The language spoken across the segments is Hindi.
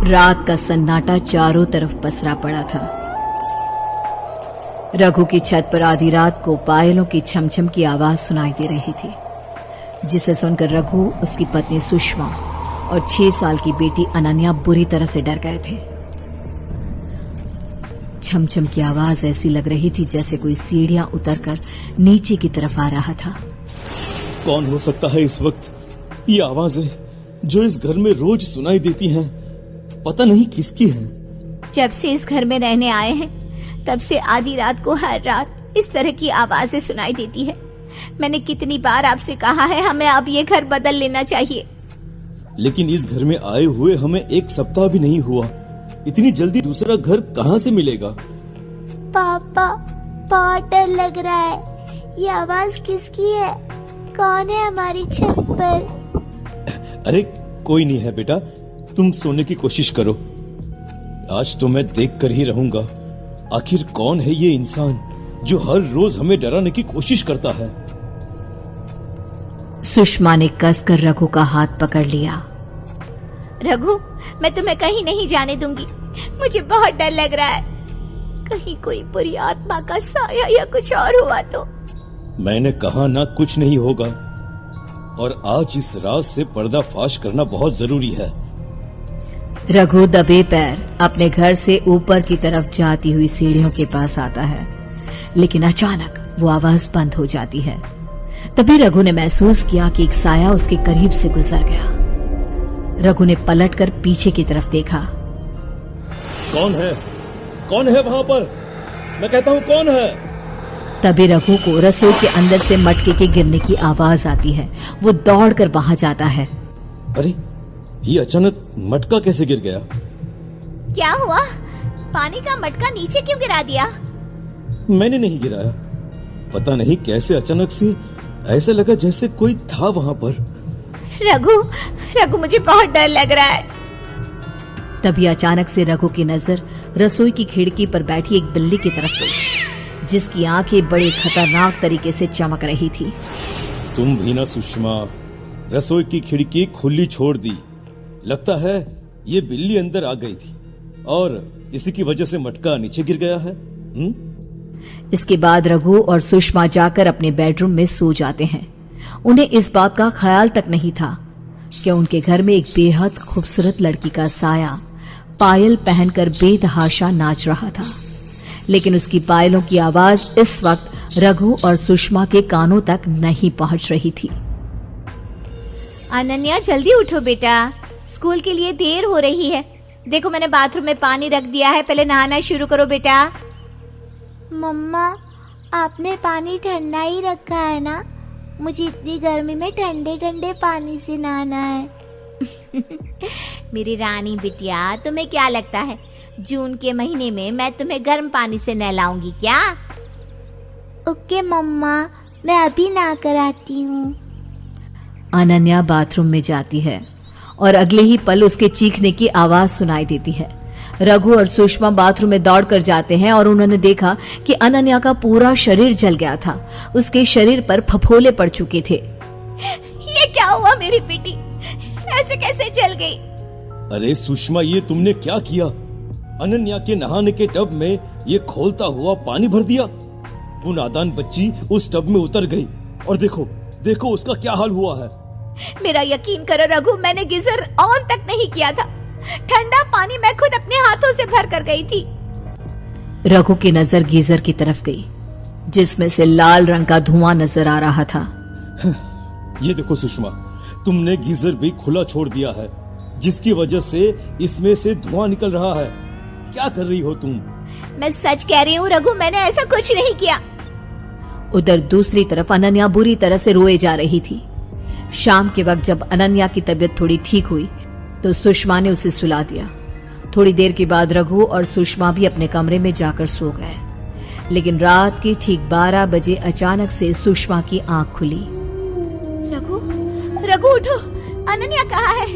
रात का सन्नाटा चारों तरफ पसरा पड़ा था। रघु की छत पर आधी रात को पायलों की छमछम की आवाज सुनाई दे रही थी, जिसे सुनकर रघु, उसकी पत्नी सुषमा और 6 साल की बेटी अनन्या बुरी तरह से डर गए थे। छमछम की आवाज ऐसी लग रही थी जैसे कोई सीढ़ियां उतरकर नीचे की तरफ आ रहा था। कौन हो सकता है इस वक्त? ये आवाजें जो इस घर में रोज सुनाई देती हैं, पता नहीं किसकी हैं। जब से इस घर में रहने आए हैं तब से आधी रात को हर रात इस तरह की आवाजें सुनाई देती है। मैंने कितनी बार आपसे कहा है हमें अब ये घर बदल लेना चाहिए। लेकिन इस घर में आए हुए हमें 1 सप्ताह भी नहीं हुआ, इतनी जल्दी दूसरा घर कहाँ से मिलेगा? पापा, बहुत डर लग रहा है। ये आवाज किसकी है? कौन है हमारी छत पर? अरे कोई नहीं है बेटा, तुम सोने की कोशिश करो। आज तो मैं देख कर ही रहूंगा, आखिर कौन है ये इंसान जो हर रोज हमें डराने की कोशिश करता है। सुषमा ने कसकर रघु का हाथ पकड़ लिया। रघु, मैं तुम्हें कहीं नहीं जाने दूंगी। मुझे बहुत डर लग रहा है, कहीं कोई बुरी आत्मा का साया या कुछ और हुआ तो। मैंने कहा ना कुछ नहीं होगा, और आज इस राज से पर्दाफाश करना बहुत जरूरी है। रघु दबे पैर अपने घर से ऊपर की तरफ जाती हुई सीढ़ियों के पास आता है, लेकिन अचानक वो आवाज बंद हो जाती है। तभी रघु ने महसूस किया कि एक साया उसके करीब से गुजर गया। रघु ने पलटकर पीछे की तरफ देखा। कौन है? कौन है वहां पर? मैं कहता हूँ कौन है? तभी रघु को रसोई के अंदर से मटके के गिरने की आवाज आती है। वो दौड़कर वहां जाता है। अरे ये अचानक मटका कैसे गिर गया? क्या हुआ? पानी का मटका नीचे क्यों गिरा दिया? मैंने नहीं गिराया, पता नहीं कैसे अचानक से ऐसा लगा जैसे कोई था वहां पर। रघु, मुझे बहुत डर लग रहा है। तभी अचानक से रघु की नजर रसोई की खिड़की पर बैठी एक बिल्ली की तरफ गई, जिसकी आंखें बड़े खतरनाक तरीके से चमक रही थी। तुम भी ना सुषमा, रसोई की खिड़की खुली छोड़ दी। लगता है ये बिल्ली अंदर आ गई थी और इसी की वजह से मटका नीचे गिर गया है। इसके बाद रघु और सुषमा जाकर अपने बेडरूम में सो जाते हैं। उन्हें इस बात का ख्याल तक नहीं था कि उनके घर में एक बेहद खूबसूरत लड़की का साया पायल पहनकर बेतहाशा नाच रहा था, लेकिन उसकी पायलों की आवाज इस वक्त रघु और सुषमा के कानों तक नहीं पहुंच रही थी। अनन्या, जल्दी उठो बेटा, स्कूल के लिए देर हो रही है। देखो मैंने बाथरूम में पानी रख दिया है, पहले नहाना शुरू करो बेटा। मम्मा, आपने पानी ठंडा ही रखा है ना? मुझे इतनी गर्मी में ठंडे ठंडे पानी से नहाना है। मेरी रानी बिटिया, तुम्हें क्या लगता है जून के महीने में मैं तुम्हें गर्म पानी से नहलाऊंगी क्या? ओके मम्मा, मैं अभी नहा कर आती हूँ। अनन्या बाथरूम में जाती है और अगले ही पल उसके चीखने की आवाज सुनाई देती है। रघु और सुषमा बाथरूम में दौड़कर जाते हैं और उन्होंने देखा कि अनन्या का पूरा शरीर जल गया था। उसके शरीर पर फफोले पड़ चुके थे। ये क्या हुआ मेरी बेटी? ऐसे कैसे जल गई? अरे सुषमा, ये तुमने क्या किया? अनन्या के नहाने के टब में ये खोलता हुआ पानी भर दिया। वो नादान बच्ची उस टब में उतर गई और देखो देखो उसका क्या हाल हुआ है। मेरा यकीन करो रघु, मैंने गीजर ऑन तक नहीं किया था। ठंडा पानी मैं खुद अपने हाथों से भर कर गई थी। रघु की नजर गीजर की तरफ गई, जिसमें से लाल रंग का धुआं नजर आ रहा था। ये देखो सुषमा, तुमने गीजर भी खुला छोड़ दिया है, जिसकी वजह से इसमें से धुआं निकल रहा है। क्या कर रही हो तुम? मैं सच कह रही हूँ रघु, मैंने ऐसा कुछ नहीं किया। उधर दूसरी तरफ अनन्या बुरी तरह से रोए जा रही थी। शाम के वक्त जब अनन्या की तबीयत थोड़ी ठीक हुई तो सुषमा ने उसे सुला दिया। थोड़ी देर के बाद रघु और सुषमा भी अपने कमरे में जाकर सो गए, लेकिन रात के ठीक 12 बजे अचानक से सुषमा की आंख खुली। रघु उठो, अनन्या कहाँ है?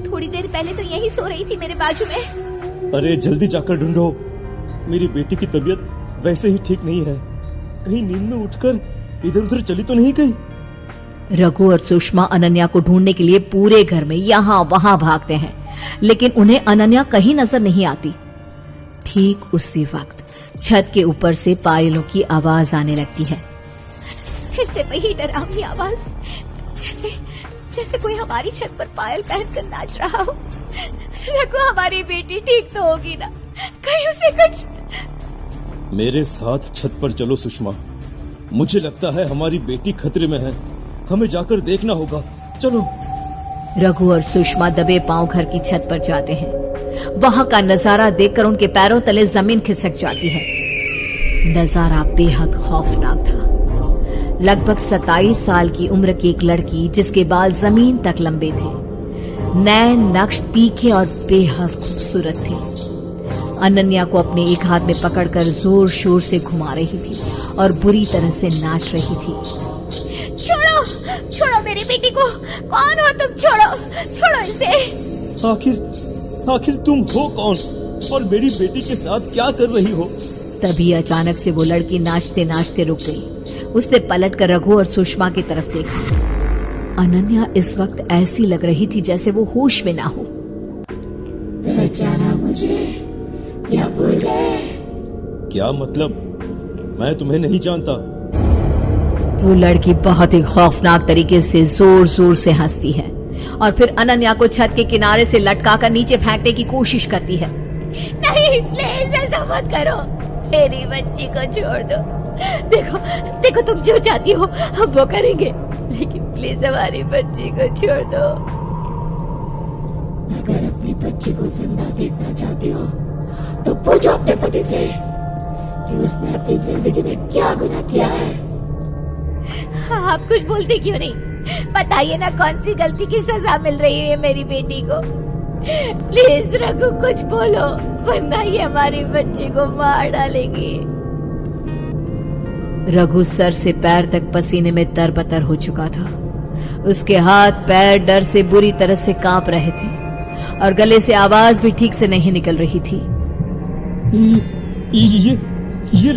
थोड़ी देर पहले तो यही सो रही थी मेरे बाजू में। अरे जल्दी जाकर ढूंढो, मेरी बेटी की तबीयत वैसे ही ठीक नहीं है। कहीं नींद में उठकर इधर उधर चली तो नहीं गई? रघु और सुषमा अनन्या को ढूंढने के लिए पूरे घर में यहाँ वहां भागते हैं, लेकिन उन्हें अनन्या कहीं नजर नहीं आती। ठीक उसी वक्त छत के ऊपर से पायलों की आवाज आने लगती है। फिर से वही डरावनी आवाज, जैसे कोई हमारी छत पर पायल पहनकर नाच रहा हो। रघु, हमारी बेटी ठीक तो होगी ना? कहीं उसे कुछ? मेरे साथ छत पर चलो सुषमा, मुझे लगता है हमारी बेटी खतरे में है, हमें जाकर देखना होगा, चलो। रघु और सुषमा दबे पांव घर की छत पर जाते हैं। वहां का नजारा देखकर उनके पैरों तले जमीन खिसक जाती है। नजारा बेहद खौफनाक था। लगभग 27 साल की उम्र की एक लड़की, जिसके बाल जमीन तक लंबे थे, नैन नक्श तीखे और बेहद खूबसूरत थी। अनन्या को अपने एक हाथ में पकड़कर जोर शोर से घुमा रही थी और बुरी तरह से नाच रही थी। छोड़ो, छोड़ो मेरी बेटी को। कौन हो तुम? छोड़ो, छोड़ो इसे। आखिर तुम हो कौन और मेरी बेटी के साथ क्या कर रही हो? तभी अचानक से वो लड़की नाचते नाचते रुक गई। उसने पलटकर रघु और सुषमा की तरफ देखा। अनन्या इस वक्त ऐसी लग रही थी जैसे वो होश में ना हो। पहचाना मुझे? क्या बोल रहे? क्या मतलब? मैं तुम्हें नहीं जानता। वो लड़की बहुत ही खौफनाक तरीके से जोर जोर से हंसती है और फिर अनन्या को छत के किनारे से लटकाकर नीचे फेंकने की कोशिश करती है। नहीं, प्लीज ऐसा मत करो, मेरी बच्ची को छोड़ दो। देखो, देखो, तुम जो चाहती हो हम वो करेंगे, लेकिन प्लीज हमारी बच्ची को छोड़ दो। अगर अपनी बच्ची को जिंदा देखना चाहती हो तो पूछो अपने पति से कि उसने अपनी जिंदगी में क्या गुनाह किया है। आप कुछ बोलते क्यों नहीं? बताइए ना, कौन सी गलती की सजा मिल रही है मेरी बेटी को? प्लीज रघु, कुछ बोलो, वरना ये हमारी बच्ची को मार डालेगी। रघु सर से पैर तक पसीने में तरबतर हो चुका था। उसके हाथ पैर डर से बुरी तरह से कांप रहे थे और गले से आवाज भी ठीक से नहीं निकल रही थी। ये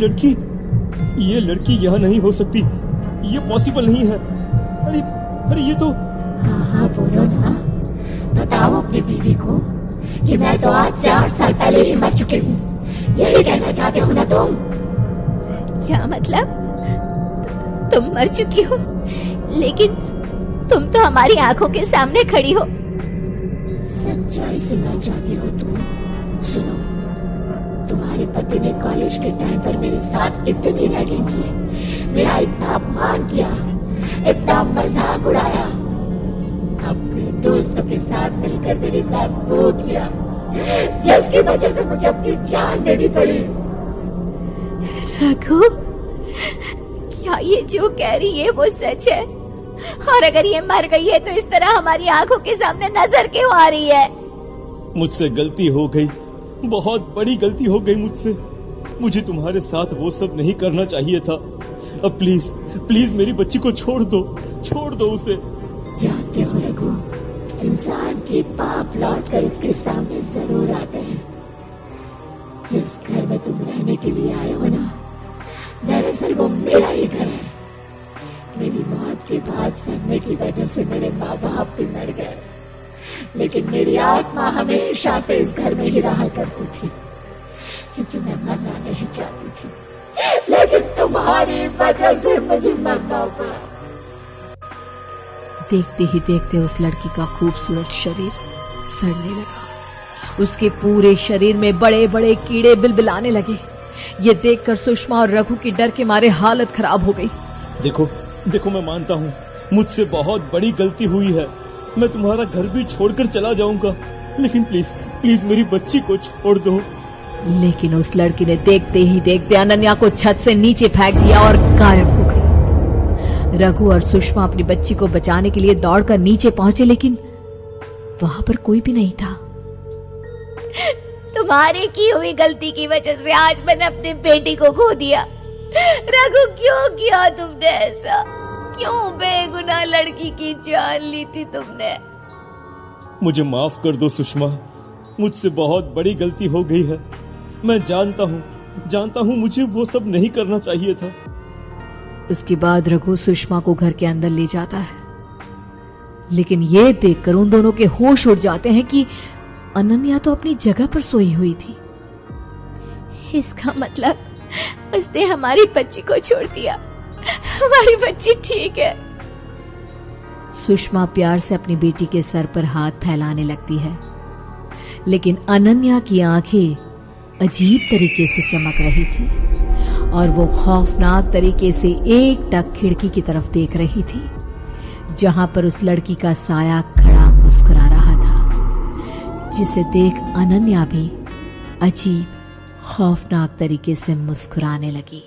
लड़की यहाँ नहीं हो सकती, ये पॉसिबल नहीं है। अरे ये तो। हाँ, बोलो ना, बताओ अपनी बीवी को कि मैं तो आज से 8 साल पहले ही मर चुकी हूँ। यही कहना चाहते हो ना तुम? क्या मतलब? तुम मर चुकी हो, लेकिन तुम तो हमारी आंखों के सामने खड़ी हो। सच्चाई सुनना चाहती हो तुम? सुनो, तुम्हारे पति ने कॉलेज के टाइम पर मेरे साथ इतनी रैगिंग की, मेरा इतना अपमान किया, इतना मजाक उड़ाया, अपने दोस्तों के साथ मिलकर मेरे साथ वो किया, जिसकी वजह से मुझे अपनी जान देनी पड़ी। रघु, क्या ये जो कह रही है वो सच है? और अगर ये मर गई है तो इस तरह हमारी आंखों के सामने नजर क्यों आ रही है? मुझसे गलती हो गई, बहुत बड़ी गलती हो गई मुझसे। मुझे तुम्हारे साथ वो सब नहीं करना चाहिए था। अब प्लीज प्लीज मेरी बच्ची को छोड़ दो उसे। जानते हो रघु, इंसान के पाप लौट कर उसके सामने जरूर आते हैं। जिस घर में तुम रहने के लिए आए हो ना, दरअसल वो मेरा ही घर है। मेरी मौत के बाद सदमे की वजह से मेरे माँ बाप भी मर गए, लेकिन मेरी आत्मा हमेशा से इस घर में ही रहा करती थी, क्योंकि मैं मरना नहीं चाहती थी, लेकिन तुम्हारी वजह से मुझे मरना पड़ा। देखते ही देखते उस लड़की का खूबसूरत शरीर सड़ने लगा। उसके पूरे शरीर में बड़े बड़े कीड़े बिलबिलाने लगे। ये देखकर सुषमा और रघु की डर के मारे हालत खराब हो गई। देखो मैं मानता हूँ मुझसे बहुत बड़ी गलती हुई है। मैं तुम्हारा घर भी छोड़कर चला जाऊंगा, लेकिन प्लीज मेरी बच्ची को छोड़ दो। लेकिन उस लड़की ने देखते ही देखते अनन्या को छत से नीचे फेंक दिया और गायब हो गई। रघु और सुषमा अपनी बच्ची को बचाने के लिए दौड़कर नीचे पहुंचे, लेकिन वहां पर कोई भी नहीं था। तुम्हारी की हुई गलती की वजह से आज मैंने अपनी बेटी को खो दिया। रघु, क्यों किया तुमने ऐसा? क्यों बेगुनाह लड़की की जान ली थी तुमने? मुझे माफ कर दो सुषमा, मुझसे बहुत बड़ी गलती हो गई है। मैं जानता हूँ मुझे वो सब नहीं करना चाहिए था। उसके बाद रघु सुषमा को घर के अंदर ले जाता है, लेकिन ये देखकर उन दोनों के होश उड़ जाते हैं कि अनन्या तो अपनी जगह पर सोई हुई थी। इसका मतलब उसने हमारी बच्ची को छोड़ दिया। हमारी बच्ची ठीक है। सुषमा प्यार से अपनी बेटी के सर पर हाथ फैलाने लगती है, लेकिन अनन्या की आंखें अजीब तरीके से चमक रही थी और वो खौफनाक तरीके से एकटक खिड़की की तरफ देख रही थी, जहां पर उस लड़की का साया खड़ा मुस्कुरा रहा था, जिसे देख अनन्या भी अजीब खौफनाक तरीके से मुस्कुराने लगी।